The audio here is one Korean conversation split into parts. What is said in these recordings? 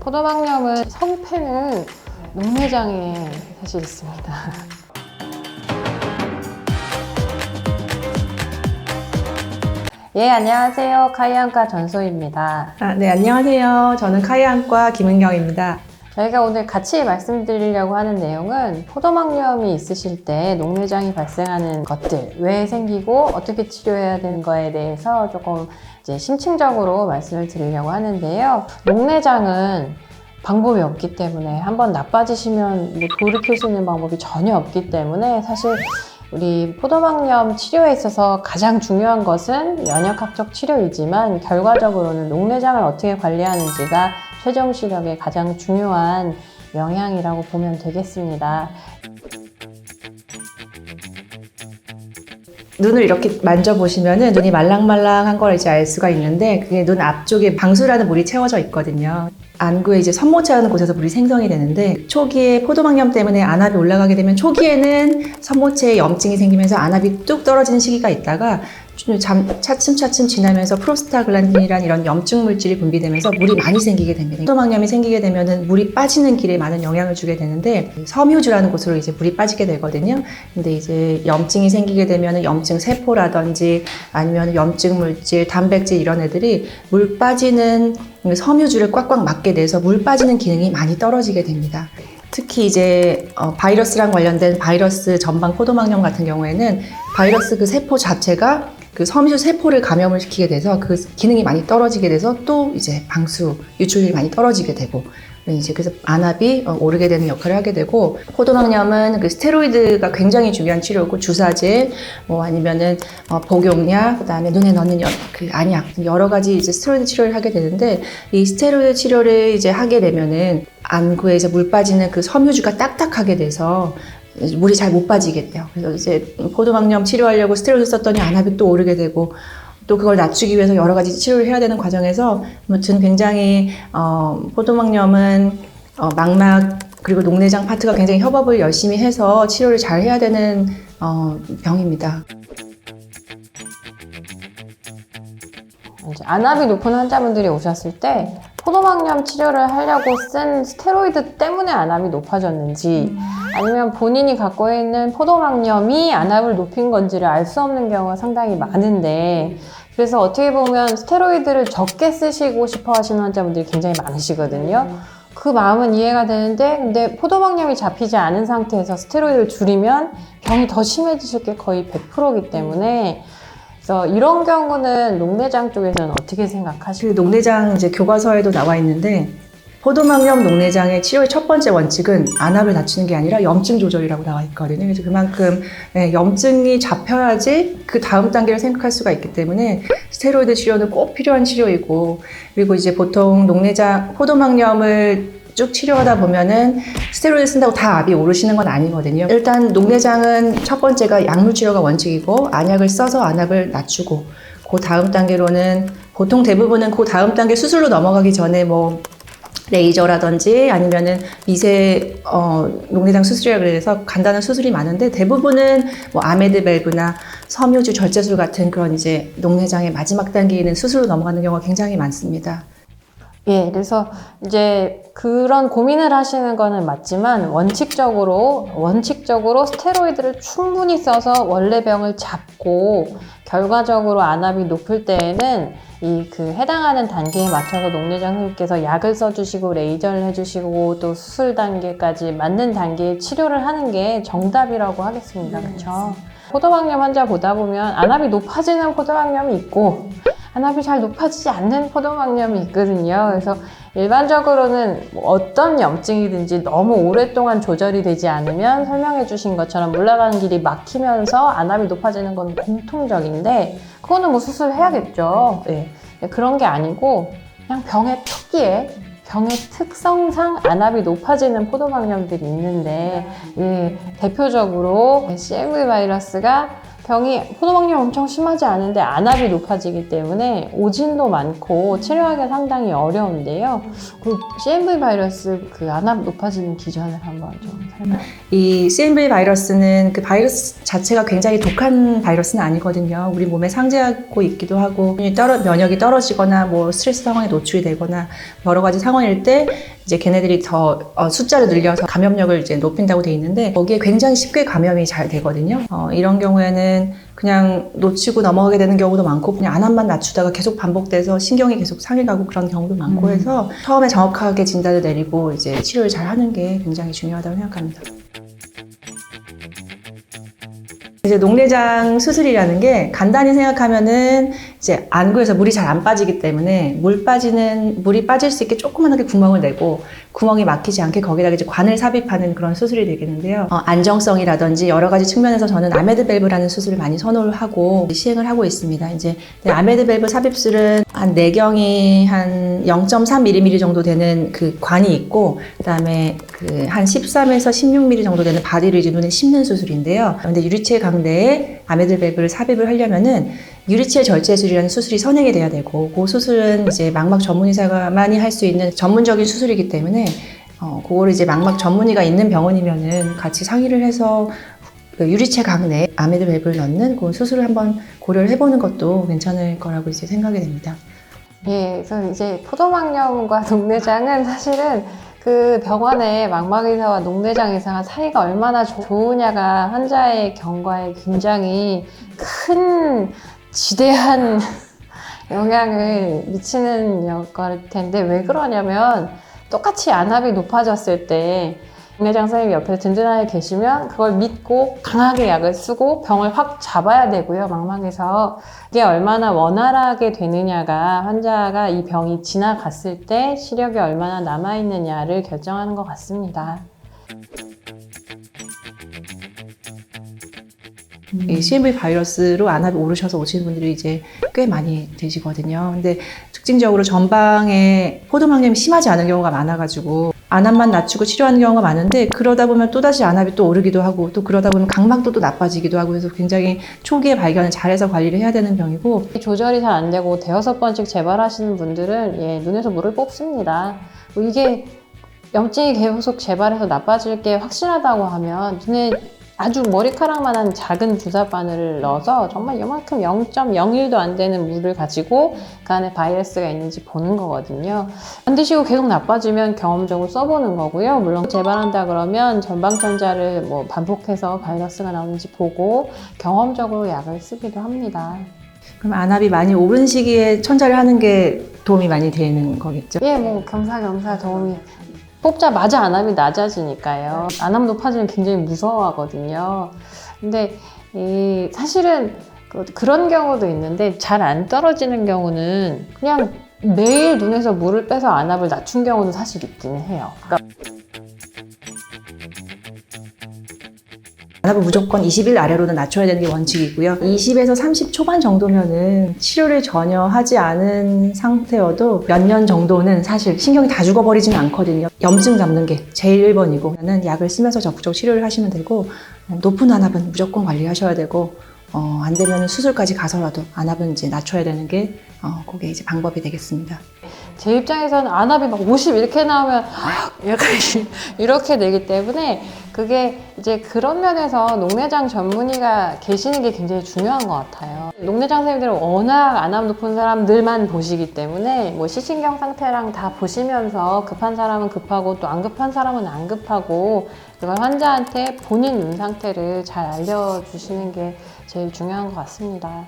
포도막염은 성패는 녹내장에 사실 있습니다. 예, 안녕하세요. 카이안과 전소희입니다. 네, 안녕하세요. 저는 카이안과 김은경입니다. 저희가 오늘 같이 말씀드리려고 하는 내용은 포도막염이 있으실 때 녹내장이 발생하는 것들, 왜 생기고 어떻게 치료해야 되는 거에 대해서 조금 이제 심층적으로 말씀을 드리려고 하는데요. 녹내장은 방법이 없기 때문에 한번 나빠지시면 뭐 돌이킬 수 있는 방법이 전혀 없기 때문에 사실 우리 포도막염 치료에 있어서 가장 중요한 것은 면역학적 치료이지만 결과적으로는 녹내장을 어떻게 관리하는지가 최종 시력에 가장 중요한 영향이라고 보면 되겠습니다. 눈을 이렇게 만져보시면은 눈이 말랑말랑한 걸 이제 알 수가 있는데 그게 눈 앞쪽에 방수라는 물이 채워져 있거든요. 안구에 이제 선모체라는 곳에서 물이 생성이 되는데 초기에 포도막염 때문에 안압이 올라가게 되면 초기에는 선모체에 염증이 생기면서 안압이 뚝 떨어지는 시기가 있다가 차츰차츰 지나면서 프로스타글란딘이라는 이런 염증 물질이 분비되면서 물이 많이 생기게 됩니다. 포도막염이 생기게 되면은 물이 빠지는 길에 많은 영향을 주게 되는데 섬유주라는 곳으로 이제 물이 빠지게 되거든요. 근데 이제 염증이 생기게 되면은 염증 세포라든지 아니면 염증 물질, 단백질 이런 애들이 물 빠지는 섬유주를 꽉꽉 막게 돼서 물 빠지는 기능이 많이 떨어지게 됩니다. 특히 이제 바이러스랑 관련된 바이러스 전방 포도막염 같은 경우에는 바이러스 그 세포 자체가 그 섬유 세포를 감염을 시키게 돼서 그 기능이 많이 떨어지게 돼서 또 이제 방수 유출률이 많이 떨어지게 되고 이제 그래서 안압이 오르게 되는 역할을 하게 되고 포도막염은 그 스테로이드가 굉장히 중요한 치료고 주사제 뭐 아니면은 복용약 그다음에 눈에 넣는 그 안약 여러 가지 이제 스테로이드 치료를 하게 되는데 이 스테로이드 치료를 이제 하게 되면은 안구에 이제 물 빠지는 그 섬유주가 딱딱하게 돼서 물이 잘 못 빠지게 돼요. 그래서 이제 포도막염 치료하려고 스테로이드 썼더니 안압이 또 오르게 되고 또 그걸 낮추기 위해서 여러 가지 치료를 해야 되는 과정에서 아무튼 굉장히 포도막염은 망막 그리고 녹내장 파트가 굉장히 협업을 열심히 해서 치료를 잘 해야 되는 병입니다. 이제 안압이 높은 환자분들이 오셨을 때 포도막염 치료를 하려고 쓴 스테로이드 때문에 안압이 높아졌는지 아니면 본인이 갖고 있는 포도막염이 안압을 높인 건지를 알 수 없는 경우가 상당히 많은데 그래서 어떻게 보면 스테로이드를 적게 쓰시고 싶어 하시는 환자분들이 굉장히 많으시거든요. 그 마음은 이해가 되는데 근데 포도막염이 잡히지 않은 상태에서 스테로이드를 줄이면 병이 더 심해지실 게 거의 100%이기 때문에 그래서 이런 경우는 녹내장 쪽에서는 어떻게 생각하시나요? 그 녹내장 이제 교과서에도 나와 있는데 포도막염 녹내장의 치료의 첫 번째 원칙은 안압을 낮추는 게 아니라 염증 조절이라고 나와 있거든요. 그래서 그만큼 염증이 잡혀야지 그 다음 단계를 생각할 수가 있기 때문에 스테로이드 치료는 꼭 필요한 치료이고 그리고 이제 보통 녹내장 포도막염을 쭉 치료하다 보면은 스테로이드 쓴다고 다 압이 오르시는 건 아니거든요. 일단 녹내장은 첫 번째가 약물 치료가 원칙이고 안약을 써서 안압을 낮추고 그 다음 단계로는 보통 대부분은 그 다음 단계 수술로 넘어가기 전에 뭐 레이저라든지 아니면은 미세 녹내장 수술이라 그래서 간단한 수술이 많은데 대부분은 뭐 아메드 밸브나 섬유주 절제술 같은 그런 이제 녹내장의 마지막 단계에 있는 수술로 넘어가는 경우가 굉장히 많습니다. 예, 그래서 이제 그런 고민을 하시는 거는 맞지만 원칙적으로 스테로이드를 충분히 써서 원래 병을 잡고 결과적으로 안압이 높을 때에는 이 그 해당하는 단계에 맞춰서 녹내장 선생님께서 약을 써주시고 레이저를 해주시고 또 수술 단계까지 맞는 단계의 치료를 하는 게 정답이라고 하겠습니다. 그렇죠? 포도막염 환자 보다 보면 안압이 높아지는 포도막염이 있고 안압이 잘 높아지지 않는 포도막염이 있거든요. 그래서 일반적으로는 어떤 염증이든지 너무 오랫동안 조절이 되지 않으면 설명해 주신 것처럼 물러가는 길이 막히면서 안압이 높아지는 건 공통적인데 그거는 뭐 수술해야겠죠. 네. 그런 게 아니고 그냥 병의 특기에 병의 특성상 안압이 높아지는 포도막염들이 있는데 대표적으로 CMV 바이러스가 병이 포도막염 엄청 심하지 않은데 안압이 높아지기 때문에 오진도 많고 치료하기가 상당히 어려운데요. 그 CMV 바이러스 그 안압 높아지는 기전을 한번 좀 설명해 주세요. 이 CMV 바이러스는 그 바이러스 자체가 굉장히 독한 바이러스는 아니거든요. 우리 몸에 상재하고 있기도 하고 면역이 떨어지거나 뭐 스트레스 상황에 노출이 되거나 여러 가지 상황일 때 이제 걔네들이 더 숫자를 늘려서 감염력을 이제 높인다고 돼 있는데 거기에 굉장히 쉽게 감염이 잘 되거든요. 이런 경우에는 그냥 놓치고 넘어가게 되는 경우도 많고 그냥 안압만 낮추다가 계속 반복돼서 신경이 계속 상해 가고 그런 경우도 많고 해서 처음에 정확하게 진단을 내리고 이제 치료를 잘 하는 게 굉장히 중요하다고 생각합니다. 이제 녹내장 수술이라는 게 간단히 생각하면은 이제 안구에서 물이 잘 안 빠지기 때문에 물이 빠질 수 있게 조그만하게 구멍을 내고 구멍이 막히지 않게 거기다가 이제 관을 삽입하는 그런 수술이 되겠는데요. 안정성이라든지 여러 가지 측면에서 저는 아메드 밸브라는 수술을 많이 선호를 하고 시행을 하고 있습니다. 이제 아메드 밸브 삽입술은 한 내경이 한 0.3mm 정도 되는 그 관이 있고 그다음에 그 한 13에서 16mm 정도 되는 바디를 이제 눈에 심는 수술인데요. 근데 유리체 강대에 아메드 밸브를 삽입을 하려면은 유리체 절제술이라는 수술이 선행이 돼야 되고 그 수술은 이제 망막 전문의사만이 할 수 있는 전문적인 수술이기 때문에 그거를 이제 망막 전문의가 있는 병원이면은 같이 상의를 해서 그 유리체 강내에 아메드 밸브를 넣는 그 수술을 한번 고려를 해보는 것도 괜찮을 거라고 이제 생각이 됩니다. 예, 그래서 이제 포도막염과 녹내장은 사실은 그 병원의 망막의사와 녹내장의사가 사이가 얼마나 좋으냐가 환자의 경과에 굉장히 큰 지대한 영향을 미치는 역할일 텐데 왜 그러냐면 똑같이 안압이 높아졌을 때 녹내장 선생님이 옆에서 든든하게 계시면 그걸 믿고 강하게 약을 쓰고 병을 확 잡아야 되고요. 망막에서 이게 얼마나 원활하게 되느냐가 환자가 이 병이 지나갔을 때 시력이 얼마나 남아있느냐를 결정하는 것 같습니다. 이 CMV 바이러스로 안압이 오르셔서 오시는 분들이 이제 꽤 많이 되시거든요. 근데 특징적으로 전방에 포도막염이 심하지 않은 경우가 많아가지고 안압만 낮추고 치료하는 경우가 많은데 그러다 보면 또다시 안압이 또 오르기도 하고 또 그러다 보면 각막도 또 나빠지기도 하고 해서 굉장히 초기에 발견을 잘해서 관리를 해야 되는 병이고 조절이 잘 안 되고 대여섯 번씩 재발하시는 분들은 눈에서 물을 뽑습니다. 이게 염증이 계속 재발해서 나빠질 게 확실하다고 하면 눈에 아주 머리카락만한 작은 주사 바늘을 넣어서 정말 요만큼 0.01도 안 되는 물을 가지고 그 안에 바이러스가 있는지 보는 거거든요. 안 드시고 계속 나빠지면 경험적으로 써보는 거고요. 물론 재발한다 그러면 전방천자를 반복해서 바이러스가 나오는지 보고 경험적으로 약을 쓰기도 합니다. 그럼 안압이 많이 오른 시기에 천자를 하는 게 도움이 많이 되는 거겠죠? 예, 겸사겸사 도움이 뽑자마자 안압이 낮아지니까요. 안압 높아지면 굉장히 무서워하거든요. 근데 사실은 그런 경우도 있는데 잘 안 떨어지는 경우는 그냥 매일 눈에서 물을 빼서 안압을 낮춘 경우도 사실 있기는 해요. 그러니까 안압은 무조건 20일 아래로는 낮춰야 되는 게 원칙이고요. 20에서 30 초반 정도면은 치료를 전혀 하지 않은 상태여도 몇 년 정도는 사실 신경이 다 죽어버리지는 않거든요. 염증 잡는 게 제일 1번이고 나는 약을 쓰면서 적극적 치료를 하시면 되고 높은 안압은 무조건 관리하셔야 되고 안 되면 수술까지 가서라도 안압은 이제 낮춰야 되는 게 그게 이제 방법이 되겠습니다. 제 입장에서는 안압이 막 50 이렇게 나오면 약간 이렇게 되기 때문에 그게 이제 그런 면에서 녹내장 전문의가 계시는 게 굉장히 중요한 것 같아요. 녹내장 선생님들은 워낙 안압 높은 사람들만 보시기 때문에 시신경 상태랑 다 보시면서 급한 사람은 급하고 또 안 급한 사람은 안 급하고 그걸 환자한테 본인 눈 상태를 잘 알려주시는 게 제일 중요한 것 같습니다.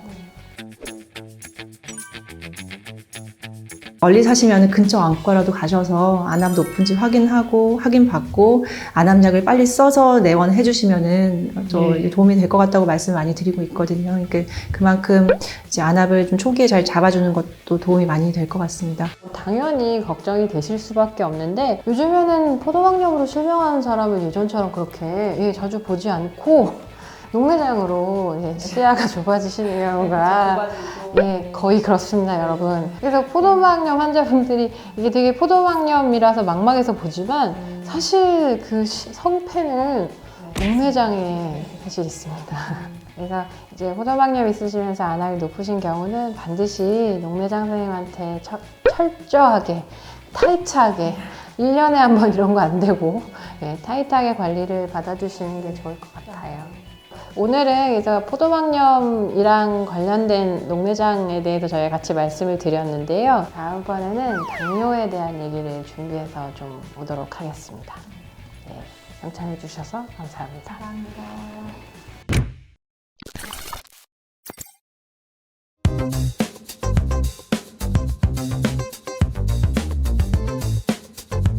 멀리 사시면 근처 안과라도 가셔서 안압 높은지 확인받고 안압약을 빨리 써서 내원해 주시면은 도움이 될 것 같다고 말씀 많이 드리고 있거든요. 그러니까 그만큼 이제 안압을 좀 초기에 잘 잡아주는 것도 도움이 많이 될 것 같습니다. 당연히 걱정이 되실 수밖에 없는데 요즘에는 포도막염으로 실명하는 사람은 예전처럼 그렇게 자주 보지 않고 녹내장으로 시야가 좁아지시는 경우가 거의 그렇습니다, 여러분. 그래서 포도막염 환자분들이 이게 되게 포도막염이라서 망막에서 보지만 사실 그 성패는 녹내장에 사실 있습니다. 그래서 이제 포도막염 있으시면서 안압이 높으신 경우는 반드시 녹내장 선생님한테 철저하게 타이트하게 1년에 한 번 이런 거 안 되고 타이트하게 관리를 받아주시는 게 좋을 것 같아요. 오늘은 그래서 포도막염이랑 관련된 녹내장에 대해서 저희가 같이 말씀을 드렸는데요. 다음번에는 당뇨에 대한 얘기를 준비해서 좀 오도록 하겠습니다. 네, 영창해 주셔서 감사합니다. 감사합니다.